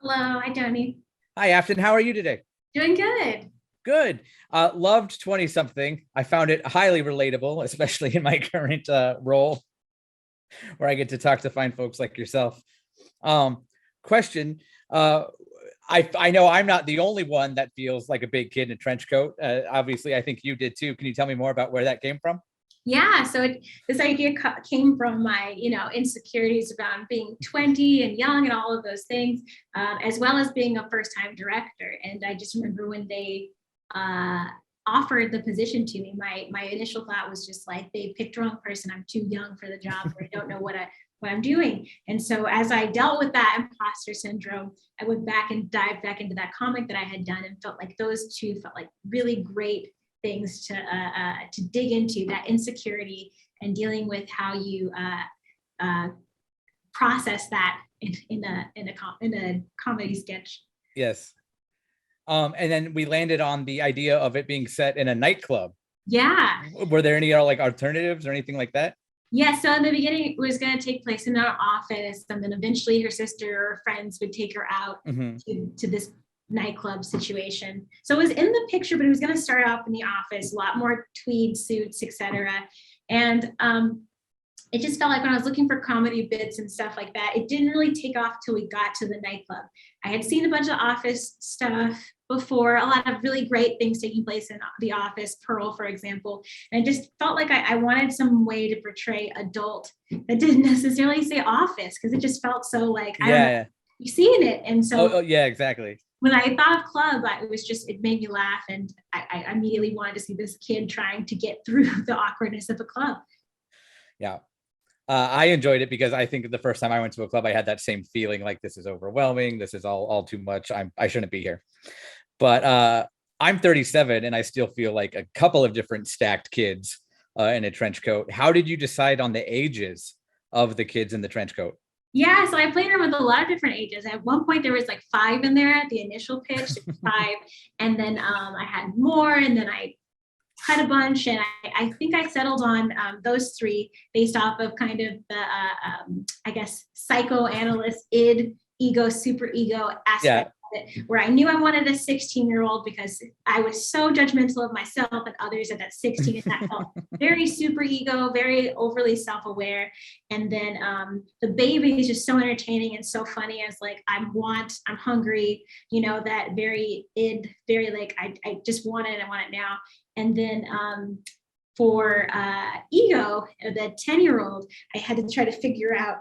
Hello, hi Tony. Hi, Afton. How are you today? Doing good. Good. Loved 20 something. I found it highly relatable, especially in my current role where I get to talk to fine folks like yourself. Um, question. Uh, I know I'm not the only one that feels like a big kid in a trench coat. Obviously, I think you did too. Can you tell me more about where that came from? Yeah, this idea came from my, insecurities around being 20 and young and all of those things, as well as being a first-time director. And I just remember when they uh, offered the position to me, my initial thought was just like, they picked the wrong person. I'm too young for the job, or I don't know what I'm doing. And so as I dealt with that imposter syndrome, I went back and dived back into that comic that I had done and felt like those two felt like really great things to dig into, that insecurity and dealing with how you process that in a comedy sketch. Yes. And then we landed on the idea of it being set in a nightclub. Yeah. Were there any like alternatives or anything like that? Yeah, so in the beginning, it was going to take place in our office, and then eventually her sister or friends would take her out to this nightclub situation. So it was in the picture, but it was going to start off in the office, a lot more tweed suits, etc. And it just felt like when I was looking for comedy bits and stuff like that, it didn't really take off till we got to the nightclub. I had seen a bunch of office stuff before, a lot of really great things taking place in the office, Pearl, for example. And I just felt like I wanted some way to portray adult that didn't necessarily say office, because it just felt so like, I don't know, you've seen it. And so yeah, exactly. When I thought of club, it made me laugh. And I immediately wanted to see this kid trying to get through the awkwardness of a club. Yeah. I enjoyed it because I think the first time I went to a club, I had that same feeling like this is overwhelming. This is all too much. I shouldn't be here. But I'm 37 and I still feel like a couple of different stacked kids in a trench coat. How did you decide on the ages of the kids in the trench coat? Yeah, so I played around with a lot of different ages. At one point, there was like 5 in there at the initial pitch, 5, and then I had more, and then I cut a bunch, and I think I settled on those 3 based off of kind of the, I guess, psychoanalyst, id, ego, super ego aspect of it, where I knew I wanted a 16-year-old because I was so judgmental of myself and others at that 16, and that felt very super ego, very overly self-aware. And then the baby is just so entertaining and so funny as like, I'm hungry, that very id, very like, I just want it, I want it now. And then for ego, the 10-year-old, I had to try to figure out,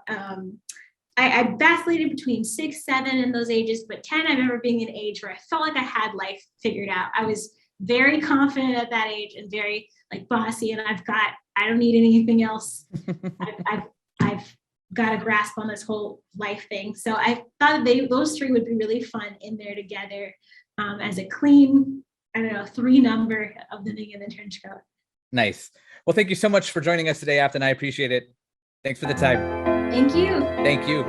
I vacillated between 6, 7 in those ages, but 10, I remember being an age where I felt like I had life figured out. I was very confident at that age and very like bossy, and I don't need anything else. I've got a grasp on this whole life thing. So I thought those 3 would be really fun in there together as a clean, I don't know, 3 number of living in the trench coat. Nice. Well, thank you so much for joining us today, Afton. I appreciate it. Thanks for the time. Thank you. Thank you.